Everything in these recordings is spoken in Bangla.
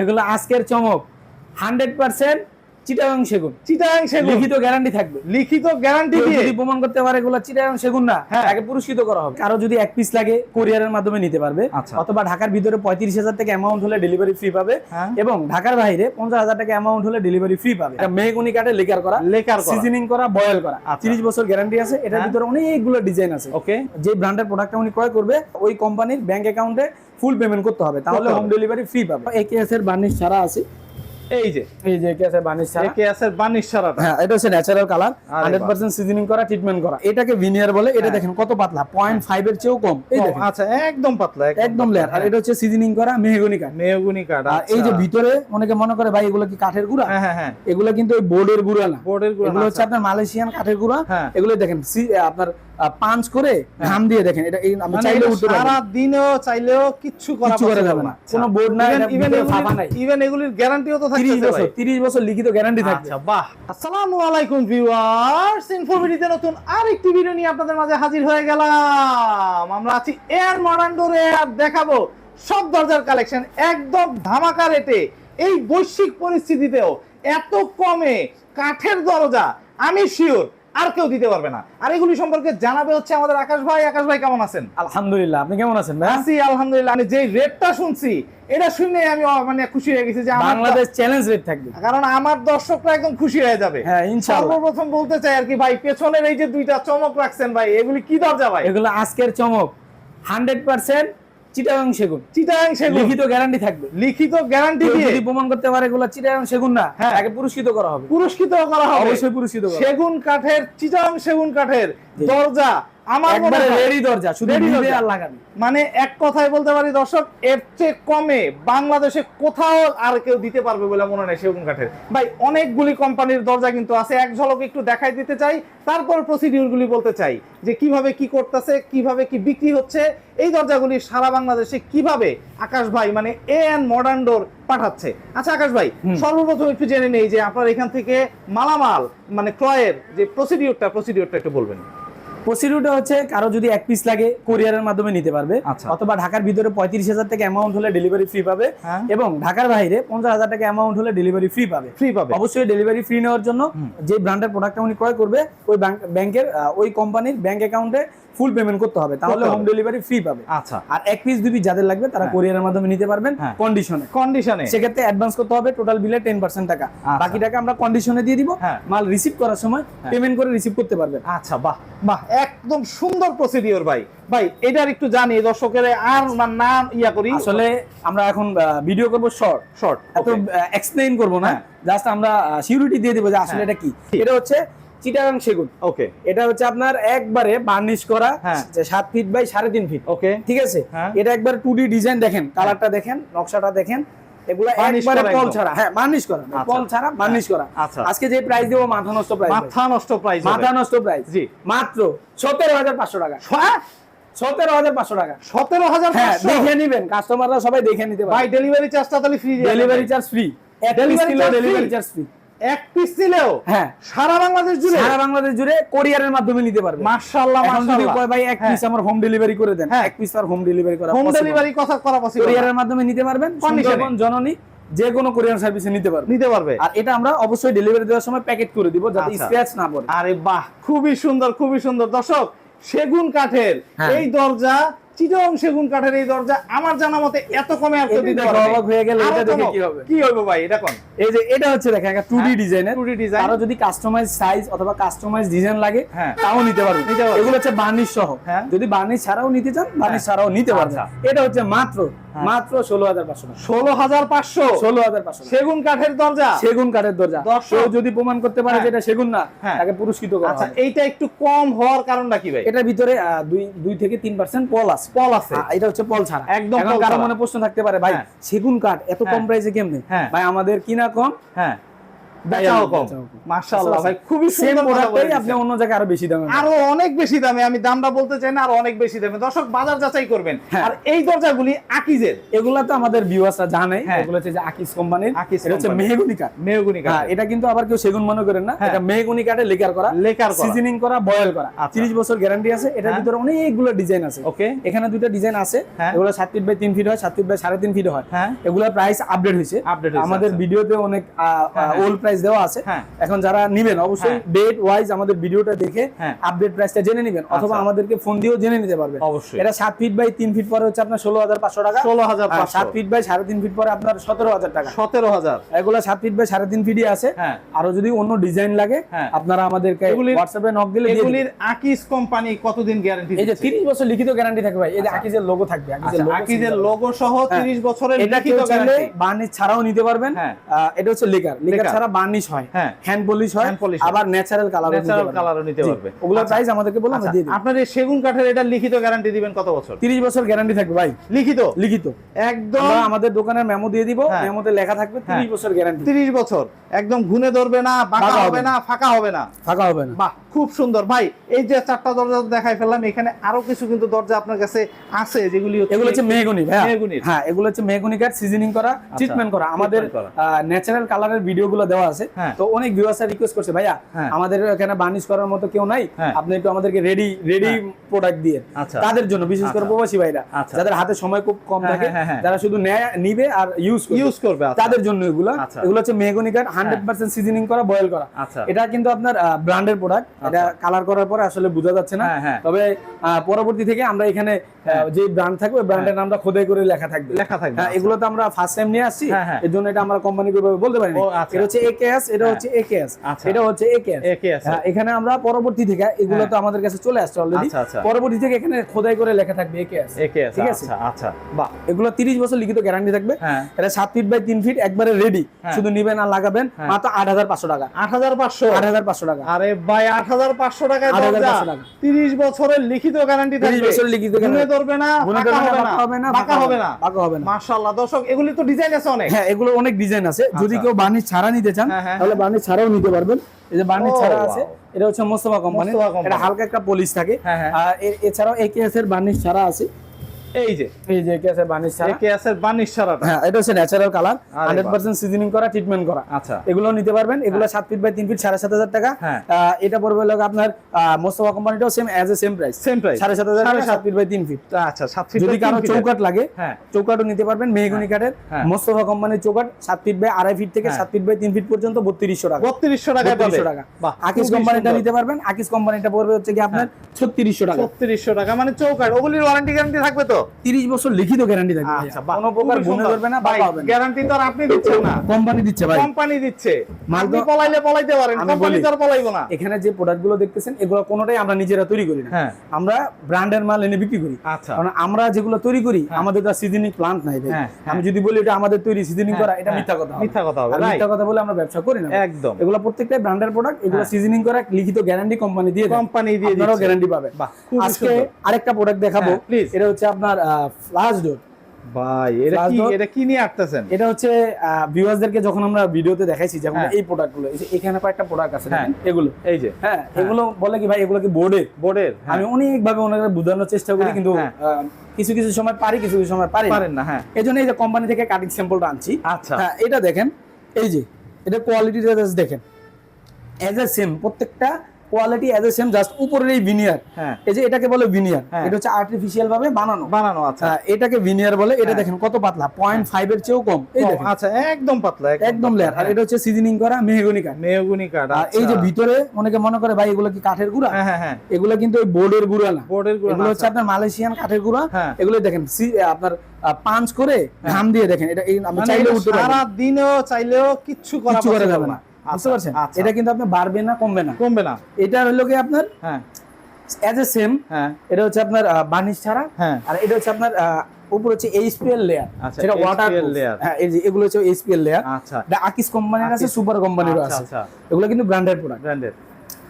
এগুলো আজকের চমক 100% চিটাগাং সেগুন। চিটাগাং সেগুন লিখিত গ্যারান্টি থাকবে। লিখিত গ্যারান্টি দিয়ে যদি প্রমাণ করতে পারে এগুলো চিটাগাং সেগুন না, তাকে পুরস্কৃত করা হবে। কারো যদি এক পিস লাগে কোরিয়ারের মাধ্যমে নিতে পারবে, অথবা ঢাকার ভিতরে 35,000 টাকা অ্যামাউন্ট হলে ডেলিভারি ফ্রি পাবে, এবং ঢাকার বাইরে 50,000 টাকা অ্যামাউন্ট হলে ডেলিভারি ফ্রি পাবে। এটা মেহগনি কাঠে লেকার করা, সিজনিং করা, বয়েল করা, 30 বছর গ্যারান্টি আছে। এটার ভিতরে অনেকগুলো ডিজাইন আছে। ওকে, যে ব্র্যান্ডের প্রোডাক্টটা উনি ক্রয় করবে ওই কোম্পানির ব্যাংক অ্যাকাউন্টে ফুল পেমেন্ট করতে হবে, তাহলে হোম ডেলিভারি ফ্রি পাবে। একেএস এর বার্নিশ ছাড়া আছে, এই যে একেএস এর বার্নিশ ছাড়া, একেএস এর বার্নিশ ছাড়াটা, হ্যাঁ এটা হচ্ছে ন্যাচারাল কালার, 100% সিজনিং করা, ট্রিটমেন্ট করা। এটাকে ভিনিয়ার বলে। এটা দেখেন কত পাতলা, 0.5 এর চেয়েও কম। এই দেখেন, আচ্ছা একদম পাতলা, একদম লেয়ার। আর এটা হচ্ছে সিজনিং করা মেহগনি কাঠ। মেহগনি কাঠ। আর এই যে ভিতরে অনেকে মনে করে ভাই এগুলো কি কাঠের গুঁড়া, হ্যাঁ এগুলো কিন্তু ওই বোর্ডের গুঁড়া না, বোর্ডের গুঁড়া। এগুলো হচ্ছে আপনার মালয়েশিয়ান কাঠের গুঁড়া। এগুলো দেখেন আপনার পাঁচ করে ঘাম দিয়ে দেখেন, এটা আপনি চাইলে উঠতে পারবেন, সারা দিনও চাইলেও কিচ্ছু করা যাবে না, কোনো বোর্ড নাই, ইভেন এগুলির গ্যারান্টিও তো থাকতেছে ভাই, 30 বছর লিখিত গ্যারান্টি থাকবে। আচ্ছা বাহ। আসসালামু আলাইকুম ভিউয়ার্স, ইনফোভিডিতে নতুন আরেকটি ভিডিও নিয়ে আপনাদের মাঝে হাজির হয়ে গেলাম। আমরা আছি এয়ার মডান্ডোরে, আর দেখাবো সব দরজার কালেকশন একদম ধামাকা রেটে। এই বৈশ্বিক পরিস্থিতিতেও এত কমে কাঠের দরজা আমি শিওর আর কেউ দিতে পারবে না। আর এগুলি সম্পর্কে জানাবে হচ্ছে আমাদের আকাশ ভাই। আকাশ ভাই কেমন আছেন? আলহামদুলিল্লাহ, আপনি কেমন আছেন? আছি আলহামদুলিল্লাহ। আমি যে রেটটা শুনছি এটা শুনে আমি মানে খুশি হয়ে গেছি যে বাংলাদেশ চ্যালেঞ্জ রেট থাকবে, কারণ আমার দর্শকরা একদম খুশি হয়ে যাবে। হ্যাঁ ইনশাআল্লাহ। সর্বপ্রথম বলতে চাই আর কি ভাই, পেছনের এই যে দুইটা চমক রাখছেন ভাই, এগুলি কি দরজা ভাই? এগুলো আজকের চমক 100% চিটাগাং সেগুন। চিটাগাং সেগুন, লিখিত গ্যারান্টি থাকবে। লিখিত গ্যারান্টি দিয়ে যদি প্রমাণ করতে পারে এগুলো চিটাগাং সেগুন না, তাকে পুরস্কৃত করা হবে। পুরস্কৃত করা হবে, অবশ্যই পুরস্কৃত করা হবে। সেগুন কাঠের, চিটাগাং সেগুন কাঠের দরজা আমার মনে হয় রেডি দরজা, শুধু নিবে আর লাগাবে। মানে এক কথায় বলতে পারি দর্শক, এর চেয়ে কমে বাংলাদেশে কোথাও আর কেউ দিতে পারবে বলে মনে হয় সেগুন কাঠের। ভাই অনেকগুলি কোম্পানির দরজা কিন্তু আছে, এক ঝলক একটু দেখাই দিতে চাই, তারপর প্রসিডিউর গুলি বলতে চাই যে কিভাবে কি করতেছে, কিভাবে কি বিক্রি হচ্ছে, এই দরজাগুলি সারা বাংলাদেশে কিভাবে আকাশ ভাই মানে এএন মডার্ন ডোর পাঠাচ্ছে। আচ্ছা আকাশ ভাই, সর্বপ্রথম একটু জেনে নেই যে আপনার এখান থেকে মালামাল মানে ক্রয়ের যে প্রসিডিউরটা একটু বলবেন। প্রসিডিউরটা হচ্ছে কারো যদি এক পিস লাগে কোরিয়ারের মাধ্যমে নিতে পারবে, অথবা ঢাকার ভিতরে 35,000 টাকা অ্যামাউন্ট হলে ডেলিভারি ফ্রি পাবে, এবং ঢাকার বাইরে 50,000 টাকা অ্যামাউন্ট হলে ডেলিভারি ফ্রি পাবে। অবশ্যই ডেলিভারি ফ্রি নেওয়ার জন্য যে ব্র্যান্ডের প্রোডাক্টটা উনি ক্রয় করবে ওই ব্যাংকের ওই কোম্পানির ব্যাংক অ্যাকাউন্টে ফুল পেমেন্ট করতে হবে, তাহলে হোম ডেলিভারি ফ্রি পাবে। আচ্ছা, আর এক পিস দুই পিস যাদের লাগবে তারা কোরিয়ারের মাধ্যমে নিতে পারবেন কন্ডিশনে। সেক্ষেত্রে অ্যাডভান্স করতে হবে টোটাল বিলে 10% টাকা, বাকি টাকা আমরা কন্ডিশনে দিয়ে দিব। মাল রিসিভ করার সময় পেমেন্ট করে রিসিভ করতে পারবেন। আচ্ছা বাহ বাহ, একদম সুন্দর প্রসিডিওর ভাই। ভাই এটার একটু জানি দর্শকের আর না ইয়া করি। আসলে আমরা এখন ভিডিও করব শর্ট, এত এক্সপ্লেইন করব না, জাস্ট আমরা সিউরিটি দিয়ে দেব যে আসলে এটা কি। এটা হচ্ছে চিটাগাং সেগুন। ওকে, এটা হচ্ছে আপনার একবারে বার্নিশ করা 7 ফিট বাই 3.5 ফিট। ওকে, ঠিক আছে। এটা একবার 2D ডিজাইন দেখেন, কালারটা দেখেন, নকশাটা দেখেন, এগুলা একবারে পল ছাড়া, বার্নিশ করা, পল ছাড়া বার্নিশ করা। আজকে যে প্রাইস দেব মাথা নষ্ট প্রাইস, জি মাত্র 17,500 টাকা। 17,500 টাকা, 17,500 দেখে নিবেন, কাস্টমাররা সবাই দেখে নিতে পারে। ভাই ডেলিভারি চার্জটা তাহলে free? Delivery charge free, delivery charge free. এক পিস নিলেও সারা বাংলাদেশ জুড়ে কোরিয়ারের মাধ্যমে নিতে পারবে। মাশাআল্লাহ মাশাআল্লাহ। যদি কয় ভাই এক পিস আমার হোম ডেলিভারি করে দেন, এক পিস আর হোম ডেলিভারি করা পসিবল। হোম ডেলিভারি কথা করা পসিবল, কোরিয়ারের মাধ্যমে নিতে পারবেন। সুন্দরবন, জননী, যে কোনো কোরিয়ান সার্ভিসে নিতে পারবে। আর এটা আমরা অবশ্যই ডেলিভারি দেওয়ার সময় প্যাকেট করে দিব যাতে স্ক্র্যাচ না পড়ে। আরে বাহ, খুবই সুন্দর দর্শক। সেগুন কাঠের এই দরজা, চিটাগাং সেগুন কাঠের এই দরজা আমার জানা মতে এত কমে আর কেউ দিতে পারবে না। অবাক হয়ে গেল, এটা দেখে কি হবে ভাই? এটা কোন? এই যে এটা হচ্ছে দেখেন একটা 2D ডিজাইনের, আর যদি কাস্টমাইজ সাইজ অথবা কাস্টমাইজ ডিজাইন লাগে তাও নিতে পারবে। এগুলো হচ্ছে বার্নিশ সহ, যদি বার্নিশ ছাড়াও নিতে চান বার্নিশ ছাড়াও নিতে পারবেন। এটা হচ্ছে মাত্র 16,500 16,500 সেগুন কাঠের দরজা, কেউ যদি প্রমাণ করতে পারে যে এটা সেগুন না, তাকে পুরস্কৃত করা হবে। আচ্ছা, এইটা একটু কম হওয়ার কারণটা কি ভাই? এটার ভিতরে 2 থেকে 3% পল আছে। এটা হচ্ছে পল ছাড়া একদম। কারো মনে প্রশ্ন থাকতে পারে ভাই সেগুন কাঠ এত কম প্রাইসে কেমনে? ভাই আমাদের কিনা কম, বেচাও কম। মাশাআল্লাহ ভাই, খুবই সেম সুন্দর কথা প্রোডাক্টই বলেছেন। আপনি অন্য জায়গায় আরো বেশি দামে পাবেন। আরো অনেক বেশি দামে, আমি দামটা বলতে চাই না, আরো অনেক বেশি দামে। দর্শক বাজার যাচাই করবেন। হ্যাঁ। আর এই দরজাগুলি আকিজের, এগুলা তো আমাদের ভিউয়ার্সরা জানে, হ্যাঁ। এগুলো হচ্ছে যে আকিজ কোম্পানির, আকিজ এটা হচ্ছে কোম্পানির। মেহগনি কাঠ। মেহগনি কাঠ। হ্যাঁ, এটা কিন্তু আবার কেউ সেগুন মনে করেন না, হ্যাঁ। এটা মেহগনি কাঠে লেকার করা, লেকার করা। সিজনিং করা, বয়েল করা। আচ্ছা। 30 বছর গ্যারান্টি আছে। এটার হ্যাঁ। ভিতরে অনেকগুলো ডিজাইন আছে। ওকে। এখানে দুটো ডিজাইন আছে, হ্যাঁ। এগুলো 7 ফিট বাই 3 ফিট হয়, 7 ফিট বাই 3.5 ফিট হয়। হ্যাঁ। এগুলোর প্রাইস আপডেট হয়েছে, Update হয়েছে, আমাদের আচ্ছা। ভিডিওতে অনেক হ্যাঁ। ওল্ড প্রাইস দেওয়া আছে। হ্যাঁ। এখন যারা নিবেন অবশ্যই হ্যাঁ। ডেট ওয়াইজ আমাদের ভিডিওটা দেখে হ্যাঁ। আপডেট প্রাইসটা জেনে নেবেন, অথবা আচ্ছা। আমাদেরকে ফোন দিয়েও জেনে নিতে পারবেন। অবশ্যই। এটা 7 ফিট বাই 3 ফিট পরে হচ্ছে আপনার 16,500 টাকা। 16,500 7 ফিট বাই 3.5 ফিট পরে আপনার 17,000 টাকা। 17,000। এগুলো 7 ফিট বাই 3.5 ফিটই আছে। হ্যাঁ। আরো যদি অন্য ডিজাইন লাগে হ্যাঁ। আপনারা আমাদেরকে এগুলির- হোয়াটসঅ্যাপে নক দিলে দিয়ে দিবেন। এগুলির আকিজ কোম্পানি কতদিন গ্যারান্টি এই যে 30 বছর লিখিত গ্যারান্টি থাকবে ভাই, এই যে আচ্ছা। আকিজের লোগো থাকবে, আকিজের লোগো সহ 30 বছরের এটা লিখিত কেউ চাইলে গ্যারান্টি। বার্নিশ ছাড়াও নিতে পারবেন। হ্যাঁ। এটা হচ্ছে লেকার লেকার। ছাড়া বার্নিশ হয়, হ্যাঁ। হ্যান্ড পলিশ হয়, Hand polish হয়। আবার ন্যাচারাল কালারও ন্যাচারাল কালারও নিতে পারবে। ওগুলোর আচ্ছা। প্রাইস আমাদেরকে বলে আমরা আচ্ছা, দিয়ে দিই। আপনার এই সেগুন কাঠের এটা লিখিত গ্যারান্টি দিবেন কত বছর? 30 বছর গ্যারান্টি থাকবে ভাই, লিখিত লিখিত। একদম আমরা আমাদের দোকানের মেমো দিয়ে দিব, হ্যাঁ। মেমোতে লেখা থাকবে 30 বছর গ্যারান্টি, 30 বছর, একদম ঘুনে ধরবে না, বাঁকা বাঁকা হবে হবে না, ফাঁকা হবে না। ফাঁকা হবে না। বাহ, খুব সুন্দর ভাই। এই যে 4টা দরজা দেখাই ফেললাম, এখানে আরো কিছু কিন্তু দরজা আপনার কাছে আছে যেগুলি এগুলো হচ্ছে মেহগনি ভাই, মেহগনির। হ্যাঁ এগুলো হচ্ছে মেহগনি কাঠ, সিজনিং করা, ট্রিটমেন্ট করা। আমাদের treatment করা। ন্যাচারাল কালারের ভিডিওগুলো দেওয়া আছে। হ্যাঁ। তো অনেক ভিউয়ার্সরা রিকোয়েস্ট করছে ভাইয়া হ্যাঁ। আমাদের এখানে বার্নিশ করার মতো কেউ নাই, হ্যাঁ। আপনি একটু আমাদেরকে রেডি হ্যাঁ। প্রোডাক্ট দিয়ে। আচ্ছা। তাদের জন্য বিশেষ করে আচ্ছা। প্রবাসী ভাইরা আচ্ছা। যাদের হাতে সময় খুব কম হ্যাঁ, থাকে, হ্যাঁ, হ্যাঁ। যারা শুধু নিবে আর ইউজ করবে, আচ্ছা। তাদের জন্য এগুলো। আচ্ছা। এগুলো হচ্ছে মেহগনি কাঠ, 100% সিজনিং করা, বয়েল করা। আচ্ছা। এটা কিন্তু আপনার ব্র্যান্ডের প্রোডাক্ট, এটা কালার করার পরে আসলে বোঝা যাচ্ছে না। হ্যাঁ, হ্যাঁ। তবে পরবর্তী থেকে আমরা এখানে যে ব্র্যান্ড থাকবে, ব্র্যান্ডের নামটা খোদাই করে লেখা থাকবে। হ্যাঁ, এগুলো তো আমরা ফার্স্ট টাইম নিয়ে আসছি, হ্যাঁ, হ্যাঁ। এর জন্য এটা আমরা কোম্পানি ভাবে বলতে পারি না। ও, আচ্ছা। এটা হচ্ছে একেএস, এটা হ্যাঁ। হচ্ছে একেএস, আচ্ছা। এটা হচ্ছে একেএস। AKS হ্যাঁ, এখানে আমরা পরবর্তী থেকে এগুলো হ্যাঁ। তো আমাদের কাছে চলে আসছে অলরেডি, আচ্ছা, আচ্ছা। পরবর্তী থেকে এখানে খোদাই করে লেখা থাকবে একেএস। AKS, ঠিক আছে? আচ্ছা, আচ্ছা, বাহ। এগুলো 30 বছর লিখিত গ্যারান্টি থাকবে। হ্যাঁ। এটা 7 ফিট বাই 3 ফিট একবারে রেডি, হ্যাঁ। শুধু নিবেন আর লাগাবেন। হ্যাঁ। মাত্র 8,500 টাকা। 8,500 8,500 টাকা। আরে ভাই, 8,500 টাকায় 8,500 দরজা, টাকা। 30 বছরের লিখিত গ্যারান্টি 30 থাকবে। বছরের লিখিত ঘুনে guarantee। ধরবে না, ঘুনে বাঁকা ধরবে না, হবে না, বাঁকা হবে না, বাঁকা হবে না। বাঁকা হবে না। মাশাআল্লাহ দর্শক, এগুলি তো ডিজাইন আছে অনেক। হ্যাঁ, এগুলো অনেক ডিজাইন আছে। যদি আচ্ছা। কেউ বার্নিশ ছাড়া নিতে চান হ্যাঁ, হ্যাঁ, তাহলে বার্নিশ ছাড়াও নিতে পারবেন। এই যে বার্নিশ ও, ছাড়া আছে, wow। এটা হচ্ছে মোস্তফা কোম্পানি। মোস্তফা company। এটা হালকা একটা পলিশ থাকে। হ্যাঁ, হ্যাঁ। আর এছাড়াও একেএস এর বার্নিশ ছাড়া আছে। এই যে এই যে একেএস এর বার্নিশ ছাড়া। AKS এর বার্নিশ ছাড়াটা। হ্যাঁ, এটা হচ্ছে ন্যাচারাল কালার, আরে 100% সিজনিং করা, ট্রিটমেন্ট করা। আচ্ছা। এগুলো নিতে পারবেন। এগুলো 7 ফিট বাই 3 ফিট 7,500 টাকা। হ্যাঁ। এটা পড়বে হলো আপনার মোস্তফা কোম্পানিটাও same same price, Same price। 7,500 টাকা, 7,500 7 ফিট বাই 3 ফিট। আচ্ছা, 7 ফিট যদি বাই 3 কারো ফিটের। চৌকাট লাগে, হ্যাঁ। চৌকাটও নিতে পারবেন মেহগনি কাঠের। হ্যাঁ। মোস্তফা কোম্পানির চৌকাট 7 ফিট বাই 2.5 ফিট থেকে হ্যাঁ। 7 ফিট বাই 3 ফিট পর্যন্ত 3200 টাকা। 3200 টাকায় পাবে। 3200 টাকা। বাহ, আকিস খুবই কোম্পানিটা সুন্দর। নিতে পারবেন। আকিস কোম্পানিটা পড়বে হচ্ছে কি আপনার 3600 টাকা। 3600 টাকা মানে চৌকাট। ওগুলির ওয়ারেন্টি গ্যারান্টি থাকবে তো? 30 বছর লিখিত গ্যারান্টি থাকবে। আচ্ছা, বাহ, কোনো প্রকার খুবই গুণে সুন্দর। ধরবে না, ভাই, বাঁকা হবে না। গ্যারান্টি তো আর আপনি দিচ্ছেন না, কোম্পানি দিচ্ছে ভাই। কোম্পানি দিচ্ছে। মাল আপনি তো- পলাইলে পলাইতে পারেন, আমি কোম্পানি বলি। তো আর পলাইবো না। এখানে যে প্রোডাক্টগুলো দেখতেছেন এগুলো কোনোটাই আমরা নিজেরা তৈরি করি না। হ্যাঁ। আমরা ব্র্যান্ডের মাল এনে বিক্রি করি। আচ্ছা। কারণ আমরা যেগুলো তৈরি করি আমাদের তো সিজনিং প্লান্ট নাই ভাই। হ্যাঁ, আমি যদি বলি এটা আমাদের তৈরি সিজনিং হ্যাঁ, করা, এটা হ্যাঁ, মিথ্যা কথা হবে। মিথ্যা কথা হবে, আর right? মিথ্যা কথা বলে আমরা ব্যবসা করি না। একদম। এগুলো প্রত্যেকটাই ব্র্যান্ডের প্রোডাক্ট, এগুলো হ্যাঁ। সিজনিং করা, লিখিত গ্যারান্টি কোম্পানি দিয়ে দেয়। কোম্পানি দিয়ে আপনারাও দিচ্ছে। গ্যারান্টি পাবেন। বাহ, খুবই আজকে সুন্দর। আরেকটা প্রোডাক্ট দেখাবো। হ্যাঁ, please। এটা হচ্ছে আপনার ফ্লাশ ডোর। ভাই, এটা Flash কি, door। এটা কি নিয়ে আসতেছেন? এটা হচ্ছে ভিউয়ারদেরকে যখন আমরা ভিডিওতে দেখাইছি যেমন হ্যাঁ। এই প্রোডাক্টগুলো, এই যে এখানে কয়েকটা প্রোডাক্ট আছে হ্যাঁ। দেখেন, এগুলো এই যে হ্যাঁ, এগুলো বলে কি ভাই এগুলো কি বোর্ডের? বোর্ডের। আমি অনেক ভাবে ওনাকে বোঝানোর চেষ্টা করি, হ্যাঁ, কিন্তু হ্যাঁ। কিছু কিছু সময় পারি, কিছু কিছু সময় পারি পারেন না। হ্যাঁ। এই জন্য এই যে কোম্পানি থেকে কাটিং স্যাম্পলটা আনছি। আচ্ছা। হ্যাঁ, এটা দেখেন, এই যে এটা কোয়ালিটিটা জাস্ট দেখেন, এজ এ সেম, প্রত্যেকটা quality as a same, just উপরের এই ভিনিয়ার, হ্যাঁ। এই যে এটাকে বলে ভিনিয়ার, হ্যাঁ। এটা হচ্ছে আর্টিফিশিয়াল ভাবে বানানো। বানানো। আচ্ছা। হ্যাঁ, এটাকে ভিনিয়ার বলে। এটা হ্যাঁ। দেখেন কত পাতলা, 0.5 এর চেয়েও কম। এই দেখেন আচ্ছা, একদম পাতলা, একদম লেয়ার। আর এটা হচ্ছে সিজনিং করা মেহগনি কাঠ। মেহগনি কাঠ। আর এই যে ভিতরে অনেকে মনে করে ভাই এগুলো কি কাঠের গুঁড়া, হ্যাঁ, হ্যাঁ, হ্যাঁ, এগুলো কিন্তু ওই বোর্ডের গুঁড়া না। বোর্ডের গুঁড়া না, এগুলো হচ্ছে আচ্ছা। আপনার মালয়েশিয়ান কাঠের গুঁড়া। হ্যাঁ। এগুলো দেখেন আপনার পাঞ্চ করে ঘাম দিয়ে দেখেন, এটা আপনি মানে চাইলে এটা উঠতে সারা পারবেন, দিনেও চাইলেও কিচ্ছু করা কিছু করা possible যাবে না। বুঝতে পারছেন? আচ্ছা। এটা কিন্তু আপনি বাড়বে না, কমবে না। কমবে না। এটা হলো কি আপনার হ্যাঁ, এজ এ সেম। হ্যাঁ, এটা হচ্ছে আপনার বার্নিশ ছাড়া। হ্যাঁ। আর এটা হচ্ছে আপনার উপর হচ্ছে এইচপিএল লেয়ার, আচ্ছা, সেটা HPL ওয়াটার layer। হ্যাঁ, এই যে এগুলো হচ্ছে এইচপিএল লেয়ার। আচ্ছা। এটা আকিস কোম্পানির আছে, আকিস। সুপার কোম্পানিরও আচ্ছা, আছে। আচ্ছা। এগুলো কিন্তু ব্র্যান্ডেড প্রোডাক্ট। ব্র্যান্ডের।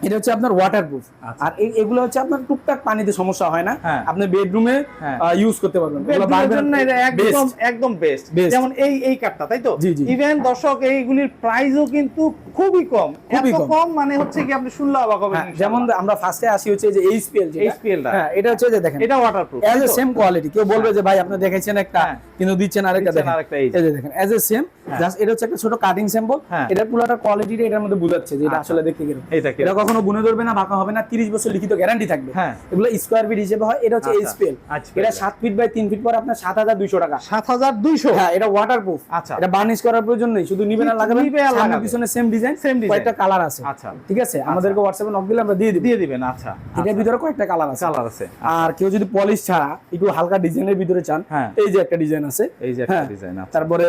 এটা হচ্ছে আপনার ওয়াটারপ্রুফ। আচ্ছা। আর এগুলো হচ্ছে আপনার টুকটাক পানিতে সমস্যা হয় না, হ্যাঁ। আপনি বেডরুমে হ্যাঁ। ইউজ করতে পারবেন। এগুলো বেডরুমের বারবার জন্য এটা একদম best। একদম বেস্ট। Best। যেমন এই কাঠটা, তাই তো? জি, জি। ইভেন দর্শক এইগুলির প্রাইসও কিন্তু খুবই কম, খুবই এত কম। কম মানে হচ্ছে কি আপনি শুনলে অবাক হবেন। হ্যাঁ, যেমন আমরা ফার্স্টে আসি হচ্ছে যে এইচপিএল, HPL টা। হ্যাঁ, এটা হচ্ছে যে দেখেন এটা waterproof, as a same quality. কেউ বলবে যে ভাই আপনি দেখাইছেন একটা হ্যাঁ। কিন্তু দিচ্ছেন আরেকটা, দিচ্ছেন দেখেন আরেকটা, এই যে। এই যে দেখেন এজ এ সেম, হ্যাঁ। জাস্ট এটা হচ্ছে একটা ছোট কাটিং স্যাম্পল। হ্যাঁ। এটা পুরোটা কোয়ালিটিটা এটার মধ্যে বোঝাচ্ছে যে এটা আচ্ছা। আসলে দেখতে কিরকম। এটা কি? এটা কখনো বুনে ধরবে না, বাঁকা হবে না, 30 বছর লিখিত গ্যারান্টি থাকবে। হ্যাঁ। এগুলো স্কয়ার ফিট হিসেবে হয়। এটা হচ্ছে আচ্ছা। এইচপিএল, আচ্ছা। এটা 7 ফিট বাই 3 ফিট পরে আপনার 7200 টাকা। 7200। হ্যাঁ, এটা ওয়াটারপ্রুফ। আচ্ছা। এটা বার্নিশ করার প্রয়োজন নেই, শুধু নিবেন আর লাগাবেন। নিবে আর সামনে লাগাবে। পিছনে সেম ডিজাইন, Same design। কয়েকটা কালার আছে। আচ্ছা। ঠিক আছে, আমাদেরকে হোয়াটসঅ্যাপে নক দিলে আমরা দিয়ে দিব। দিয়ে দিবেন। আচ্ছা। এটার ভিতরে কয়েকটা কালার আছে। কালার আছে। আর কেউ যদি পলিশ ছাড়া একটু হালকা ডিজাইনের ভিতরে চান, হ্যাঁ। এই যে একটা ডিজাইন আছে, এই যে একটা হ্যাঁ। ডিজাইন আছে। তারপরে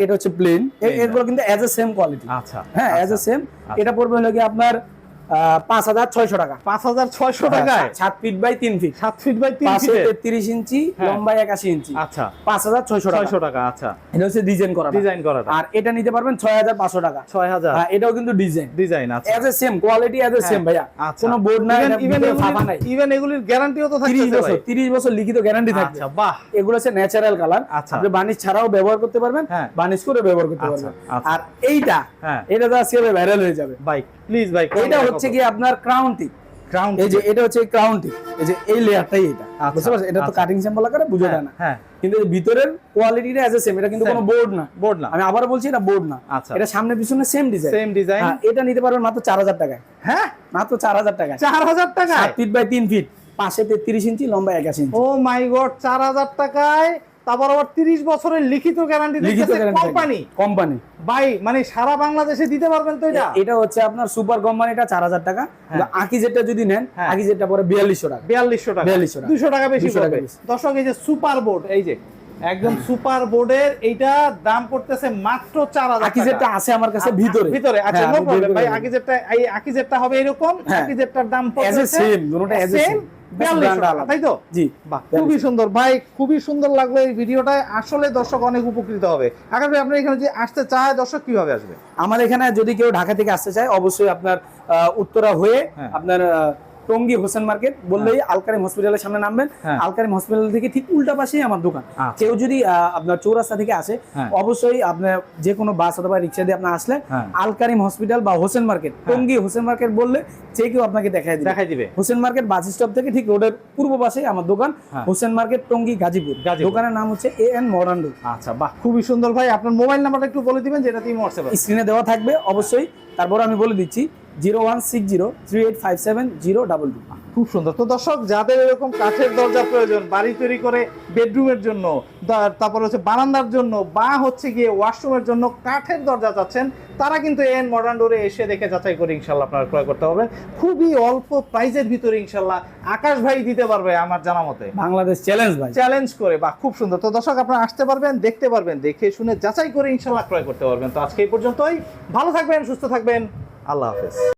এটা হচ্ছে প্লেন, এগুলো কিন্তু এজ এ সেম কোয়ালিটি। আচ্ছা। হ্যাঁ, এজ এ সেম। এটা পড়বে হলো কি আপনার 5600 টাকা। 5600 টাকায় 7 feet by 3 feet, 7 feet by 3 feet. 533 ইঞ্চি, হ্যাঁ। লম্বায় 81 ইঞ্চি। আচ্ছা। 5600 টাকা। 600 টাকা। আচ্ছা। এটা হচ্ছে ডিজাইন করা। ডিজাইন করাটা। আর এটা নিতে পারবেন 6500 টাকা। 6000 হ্যাঁ, এটাও কিন্তু ডিজাইন। ডিজাইন আছে। As a same quality, as a same ভাইয়া। আচ্ছা। কোনো বোর্ড নাই, ফাঁপা নাই। ইভেন এগুলির গ্যারান্টিও তো 30 থাকতেছে বছর ভাই। 30 বছর লিখিত গ্যারান্টি থাকবে। আচ্ছা, বাহ। এগুলো হচ্ছে ন্যাচারাল কালার, আচ্ছা। আপনি বার্নিশ ছাড়াও ব্যবহার করতে পারবেন, হ্যাঁ। বার্নিশ করে ব্যবহার করতে আচ্ছা, পারবেন। আচ্ছা। আর এইটা, হ্যাঁ। এটা তো আজকে ভাইরাল হয়ে যাবে ভাই প্লিজ ভাই, এটা হচ্ছে কি আপনার ক্রাউন টিক। ক্রাউন। এই যে এটা হচ্ছে ক্রাউন টিক, এই যে এই লেয়ারটাই এটা, আচ্ছা, বুঝতে পারছেন? এটা তো আচ্ছা। কাটিং স্যাম্পল আকারে বুঝে হ্যাঁ, না, হ্যাঁ। কিন্তু এই ভিতরের কোয়ালিটিটা এজ এ সেম। এটা কিন্তু Same। কোনো বোর্ড না, বোর্ড না। আমি আবার বলছি এটা বোর্ড না। আচ্ছা। এটা সামনে পিছনে সেম ডিজাইন। Same design. এটা নিতে পারবেন মাত্র 4000 টাকায়। হ্যাঁ, মাত্র 4000 টাকায়। 4000 টাকা। 7 ফিট বাই 3 ফিট, পাশে 33 ইঞ্চি, লম্বায় 81 ইঞ্চি। ও মাই গড, 4000 টাকায়। তারপর আবার 30 বছরের লিখিত গ্যারান্টি লিখিত দিতেছে গ্যারান্টি কোম্পানি। কোম্পানি ভাই মানে সারা বাংলাদেশে দিতে পারবেন তো এটা? এটা হচ্ছে আপনার সুপার কোম্পানিটা 4000 টাকা। হ্যাঁ। আকিজেটটা যদি নেন, হ্যাঁ। আকিজেটটা পরে 4200 টাকা। 4200 টাকা। 4200 টাকা। 200 টাকা বেশি 200 টাকা পড়বে। বেশি। দর্শক এই যে সুপার বোর্ড, এই যে একদম সুপার বোর্ডের এইটা দাম পড়তেছে মাত্র 4000 টাকা। আকিজেটটা আছে আমার কাছে ভিতরে। ভিতরে আচ্ছা, হ্যাঁ, নো আমি প্রবলেম বের করে ভাই। দেব। আকিজেটটা, এই আকিজেটটা হবে এরকম। হ্যাঁ। আকিজেটটার দাম As a পড়তেছে same, দুটোটা as a same, same। 4200 টাকা, তাই তো? জি। বাহ, খুবই সুন্দর ভাই, খুবই সুন্দর লাগলো এই ভিডিওটা। আসলে দর্শক অনেক উপকৃত হবে। আকাশ ভাই, আপনার এখানে যে আসতে চায় দর্শক কিভাবে আসবে? আমার এখানে যদি কেউ ঢাকা থেকে আসতে চায়, অবশ্যই আপনার উত্তরা হয়ে হ্যাঁ। আপনার টঙ্গী হোসেন মার্কেট বললেই আলকারিম হসপিটালের সামনে নামবেন। হ্যাঁ। আলকারিম হসপিটাল থেকে ঠিক উল্টা পাশেই আমার দোকান। আচ্ছা। কেউ যদি আপনার চৌরাস্তা থেকে আসে, হ্যাঁ। অবশ্যই আপনার যে কোনো বাস অথবা রিক্সা দিয়ে আপনার আসলে হ্যাঁ। আলকারিম হসপিটাল বা হোসেন মার্কেট, টঙ্গী হোসেন মার্কেট বললে যে কেউ আপনাকে দেখাই দিবে। হোসেন মার্কেট বাস স্টপ থেকে ঠিক রোডের পূর্ব পাশেই আমার দোকান। হ্যাঁ। হোসেন মার্কেট, টঙ্গী, গাজীপুর। দোকানের নাম হচ্ছে AN মডার্ন রুম। আচ্ছা, বাহ, খুবই সুন্দর ভাই। আপনার মোবাইল নাম্বারটা একটু বলে দিবেন, যেটা তুমি হোয়াটসঅ্যাপ স্ক্রিনে দেওয়া থাকবে অবশ্যই। তারপর আমি বলে দিচ্ছি 016038570022। খুব সুন্দর। তো দর্শক, যাদের এরকম কাঠের দরজা প্রয়োজন বাড়ি তৈরি করে বেডরুমের জন্য, তারপর হচ্ছে বারান্দার জন্য, বা হচ্ছে গিয়ে ওয়াশরুমের জন্য কাঠের দরজা চাচ্ছেন, তারা কিন্তু এন মডার্ন ডোরে এসে দেখে যাচাই করে ইনশাল্লাহ আপনারা ক্রয় করতে পারবেন। খুবই অল্প প্রাইজের ভিতরে ইনশাল্লাহ আকাশ ভাই দিতে পারবে আমার জানা মতে। বাংলাদেশ চ্যালেঞ্জ ভাই, চ্যালেঞ্জ করে। বা খুব সুন্দর। তো দর্শক, আপনারা আসতে পারবেন, দেখতে পারবেন, দেখে শুনে যাচাই করে ইনশাল্লাহ ক্রয় করতে পারবেন। তো আজকে এই পর্যন্তই। ভালো থাকবেন, সুস্থ থাকবেন, আল্লাহ হাফেজ।